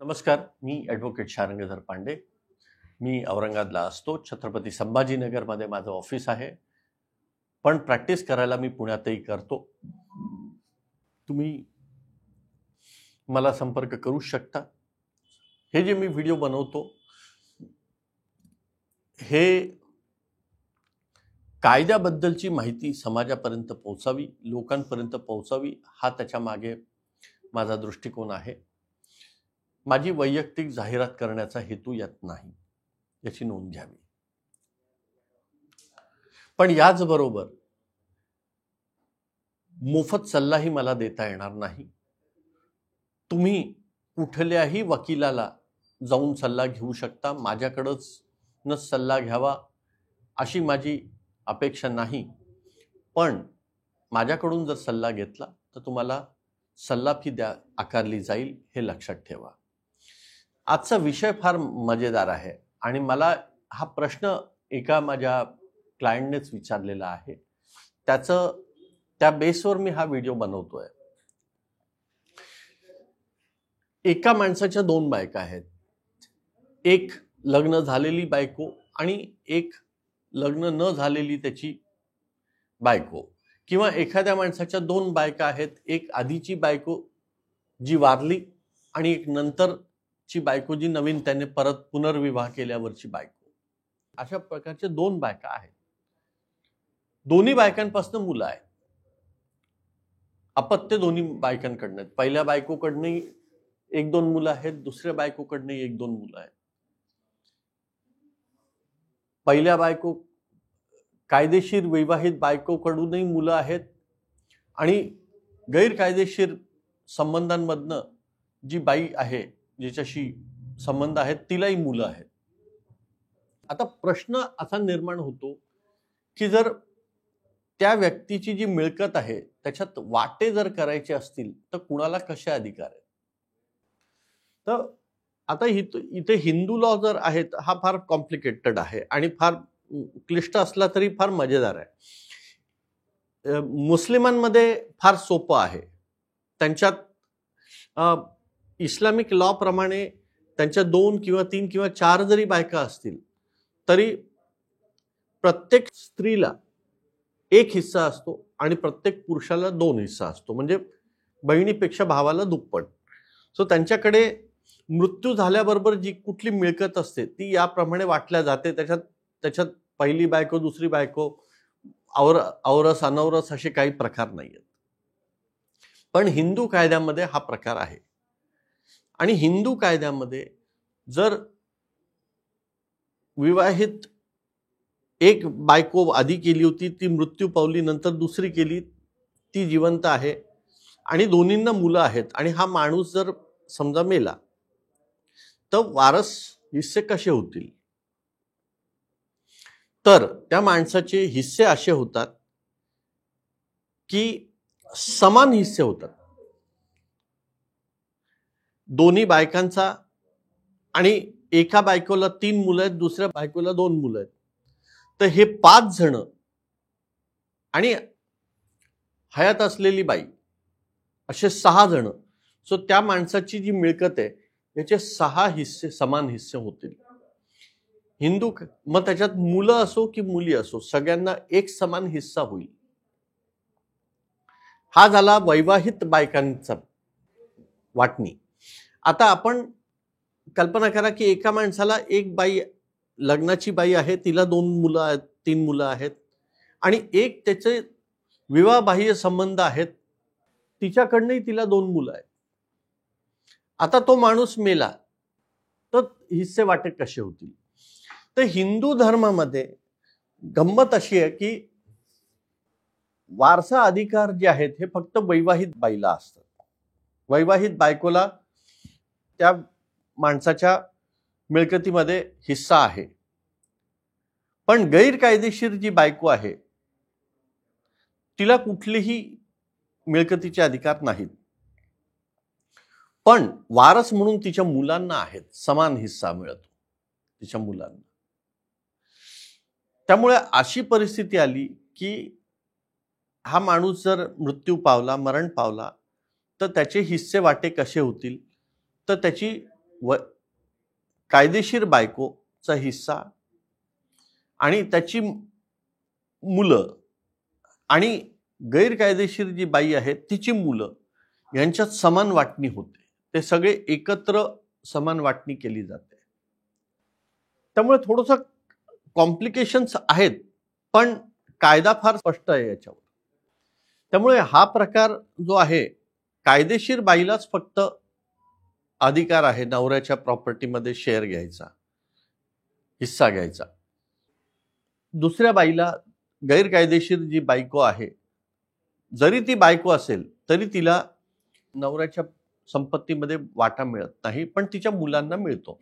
नमस्कार, मी ॲडव्होकेट शारंगधर पांडे. मी औरंगाबादला असतो. छत्रपती संभाजीनगरमध्ये माझं ऑफिस आहे, पण प्रॅक्टिस करायला मी पुण्यातही करतो. तुम्ही मला संपर्क करू शकता. हे जे मी व्हिडिओ बनवतो हे कायद्याबद्दलची माहिती समाजापर्यंत पोहोचावी, लोकांपर्यंत पोहोचावी, हा त्याच्या मागे माझा दृष्टिकोन आहे. माझी वैयक्तिक जाहिरात करण्याचा हेतू यात नाही, याची नोंद घ्यावी. पण याचबरोबर मोफत सल्लाही मला देता येणार नाही. तुम्ही कुठल्याही वकिलाला जाऊन सल्ला घेऊ शकता. माझ्याकडंच न सल्ला घ्यावा अशी माझी अपेक्षा नाही, पण माझ्याकडून जर सल्ला घेतला तर तुम्हाला सल्ला फी आकारली जाईल, हे लक्षात ठेवा. आजचा विषय फार मजेदार आहे आणि मला हा प्रश्न एका माझ्या क्लायंटनेच विचारलेला आहे. त्या बेसवर मी हा व्हिडिओ बनवतोय. एका माणसाच्या दोन बायका आहेत. एक लग्न झालेली बायको आणि एक लग्न न झालेली त्याची बायको. किंवा एखाद्या माणसाच्या दोन बायका आहेत, एक आधीची बायको जी वारली आणि एक नंतरची बायको जी नवीन त्याने परत पुनर्विवाह केल्यावरची बायको. अशा प्रकारच्या दोन बायका आहेत. दोन्ही बायकांपासून मुलं आहेत. अपत्य दोन्ही बायकांकडनं. पहिल्या बायकोकडनं एक दोन मुलं आहेत, दुसऱ्या बायकोकडनं एक दोन मुलं आहेत. पहिल्या बायको कायदेशीर विवाहित बायकोकडूनही मुलं आहेत आणि गैरकायदेशीर संबंधांमधनं जी बाई आहे, जिच्याशी संबंध आहेत, तिलाही मुलं आहेत. आता प्रश्न असा निर्माण होतो की जर त्या व्यक्तीची जी मिळकत आहे त्याच्यात वाटे जर करायचे असतील तर कुणाला कसे अधिकार आहेत. तर आता इथे हिंदू लॉ जर आहेत, हा फार कॉम्प्लिकेटेड आहे आणि फार क्लिष्ट असला तरी फार मजेदार आहे. मुस्लिमांमध्ये फार सोपं आहे. त्यांच्यात इस्लामिक लॉ प्रमाणे त्यांच्या 2 किंवा 3 किंवा 4 जरी बायका असतील तरी प्रत्येक स्त्रीला एक हिस्सा असतो आणि प्रत्येक पुरुषाला 2 हिस्सा असतो. म्हणजे बहिणीपेक्षा भावाला दुप्पट. सो त्यांच्याकडे मृत्यू झाल्याबरोबर जी कुठली मिळकत असते ती याप्रमाणे वाटल्या जाते. त्याच्यात पहिली बायको, दुसरी बायको, औरस अनौरस असे काही प्रकार नाहीयेत. पण हिंदू कायद्यामध्ये हा प्रकार आहे. आणि हिंदू कायद्यामध्ये जर विवाहित एक बायको आधी केली होती, ती मृत्यू पावली, नंतर दुसरी केली, ती जिवंत आहे आणि दोन्हींना मुलं आहेत आणि हा माणूस जर समजा मेला तर वारस हिस्से कसे होतील? तर त्या माणसाचे हिस्से असे होतात की समान हिस्से होतात दोन्ही बायकांचा. आणि एका बायकोला 3 मुलं आहेत, दुसऱ्या बायकोला 2 मुलं आहेत. तर हे 5 जण आणि हयात असलेली बाई असे 6 जण. सो त्या माणसाची जी मिळकत आहे याचे 6 हिस्से, समान हिस्से होतील. हिंदू मग त्याच्यात मुलं असो की मुली असो, सगळ्यांना एक समान हिस्सा होईल. हा झाला वैवाहित बायकांचा वाटणी. आता आपण कल्पना करा की एका माणसाला एक बाई, लग्नाची बाई आहे, तिला 2 मुलं आहेत, 3 मुलं आहेत आणि एक त्याचे विवाहबाह्य संबंध आहेत, तिच्याकडनंही तिला 2 मुलं आहेत. आता तो माणूस मेला तर हिस्से वाटे कसे होतील? तर हिंदू धर्मामध्ये गंमत अशी आहे की वारसा अधिकार जे आहेत हे फक्त वैवाहित बाईला असतात. वैवाहित बायकोला त्या माणसाच्या मिळकतीमध्ये हिस्सा आहे. पण गैरकायदेशीर जी बायको आहे तिला कुठलेही मिळकतीचे अधिकार नाहीत. पण वारस म्हणून तिच्या मुलांना आहेत, समान हिस्सा मिळतो तिच्या मुलांना. त्यामुळे अशी परिस्थिती आली की हा माणूस जर मृत्यू पावला, मरण पावला, तर त्याचे हिस्से वाटे कसे होतील? तर त्याची व कायदेशीर बायकोचा हिस्सा आणि त्याची मुलं आणि गैरकायदेशीर जी बाई आहे तिची मुलं यांच्यात समान वाटणी होते. ते सगळे एकत्र समान वाटणी केली जाते. त्यामुळे थोडंसं कॉम्प्लिकेशन्स आहेत, पण कायदा फार स्पष्ट आहे याच्यावर. त्यामुळे हा प्रकार जो आहे, कायदेशीर बाईलाच फक्त अधिकार आहे नवऱ्याच्या प्रॉपर्टीमध्ये शेअर घ्यायचा, हिस्सा घ्यायचा. दुसऱ्या बाईला, गैरकायदेशीर जी बायको आहे, जरी ती बायको असेल तरी तिला नवऱ्याच्या संपत्तीमध्ये वाटा मिळत नाही, पण तिच्या मुलांना मिळतो.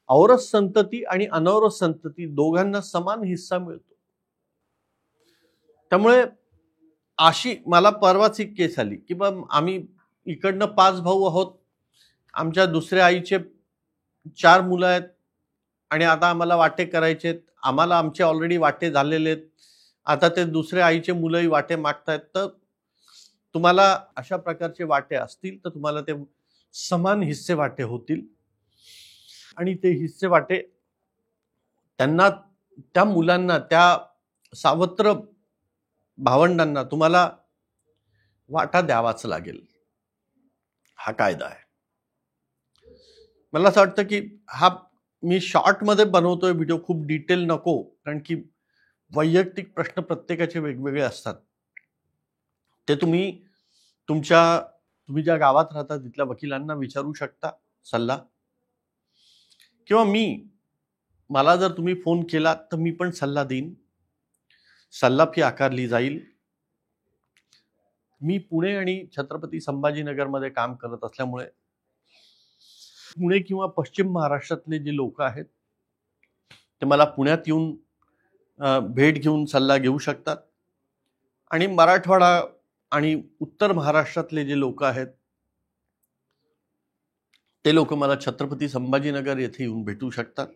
औरस संतती आणि अनौरस संतती दोघांना समान हिस्सा मिळतो. त्यामुळे अशी मला परवाच एक केस आली की बा आम्ही इकडनं 5 भाऊ आहोत, आमच्या दुसऱ्या आईचे 4 मुलं आहेत आणि आता आम्हाला वाटे करायचे आहेत. आम्हाला आमचे ऑलरेडी वाटे झालेले आहेत, आता ते दुसऱ्या आईचे मुलंही वाटे मागतायत. तर तुम्हाला अशा प्रकारचे वाटे असतील तर तुम्हाला ते समान हिस्से वाटे होतील आणि ते हिस्से वाटे त्यांना, त्या मुलांना, त्या सावत्र भावंडांना तुम्हाला वाटा द्यावाच लागेल. हा कायदा आहे. मला असं वाटतं की हा मी शॉर्टमध्ये बनवतोय व्हिडिओ, खूप डिटेल नको, कारण की वैयक्तिक प्रश्न प्रत्येकाचे वेगवेगळे असतात. ते तुम्ही ज्या गावात राहता तिथल्या वकिलांना विचारू शकता सल्ला, किंवा मला जर तुम्ही फोन केला तर मी पण सल्ला देईन. सल्ला फी आकारली जाईल. मी पुणे आणि छत्रपती संभाजीनगरमध्ये काम करत असल्यामुळे पुणे किंवा पश्चिम महाराष्ट्रातले जे लोक आहेत ते मला पुण्यात येऊन भेट घेऊन सल्ला घेऊ शकतात, आणि मराठवाडा आणि उत्तर महाराष्ट्रातले जे लोक आहेत ते लोक मला छत्रपती संभाजीनगर येथे येऊन भेटू शकतात.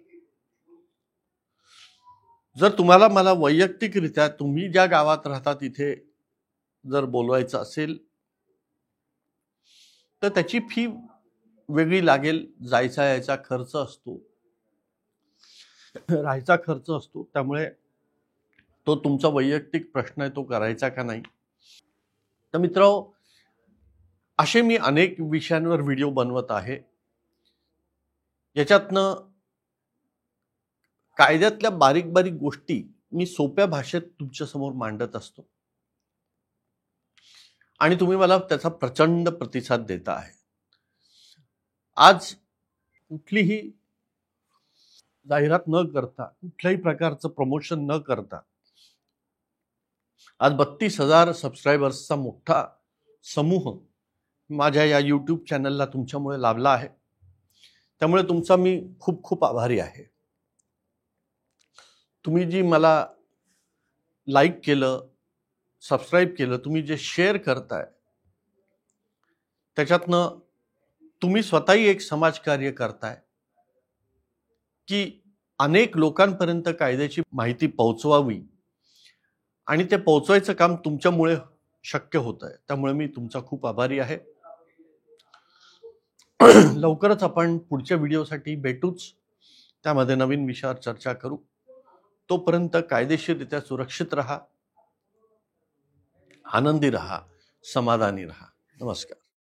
जर तुम्हाला मला वैयक्तिकरित्या तुम्ही ज्या गावात राहता तिथे जर बोलवायचं असेल तर त्याची फी वेगळी लागेल. जायचा यायचा खर्च असतो, राहायचा खर्च असतो. त्यामुळे तो तुमचा वैयक्तिक प्रश्न आहे, तो करायचा का नाही. तर मित्रांनो, असे मी अनेक विषयांवर व्हिडिओ बनवत आहे. याच्यातनं कायद्यातल्या बारीक बारीक गोष्टी मी सोप्या भाषेत तुमच्या समोर मांडत असतो आणि तुम्ही मला त्याचा प्रचंड प्रतिसाद देता आहे. आज कुठलीही जाहिरात न करता, कुठल्याही प्रकारचं प्रमोशन न करता, आज 32,000 सबस्क्रायबर्सचा मोठा समूह माझ्या या यूट्यूब चॅनलला तुमच्यामुळे लाभला आहे. त्यामुळे तुमचा मी खूप खूप आभारी आहे. तुम्ही जी मला लाईक केलं, सबस्क्राईब केलं, तुम्ही जे शेअर करताय, त्याच्यातनं तुम्ही स्वतःही एक समाजकार्य करताय की अनेक लोकांपर्यंत कायद्याची माहिती पोहोचवावी, आणि ते पोहोचवायचं काम तुमच्यामुळे शक्य होत आहे. त्यामुळे मी तुमचा खूप आभारी आहे. लवकरच आपण पुढच्या व्हिडिओसाठी भेटूच, त्यामध्ये नवीन विषयावर चर्चा करू. तोपर्यंत कायदेशीररित्या सुरक्षित राहा, आनंदी राहा, समाधानी राहा. नमस्कार.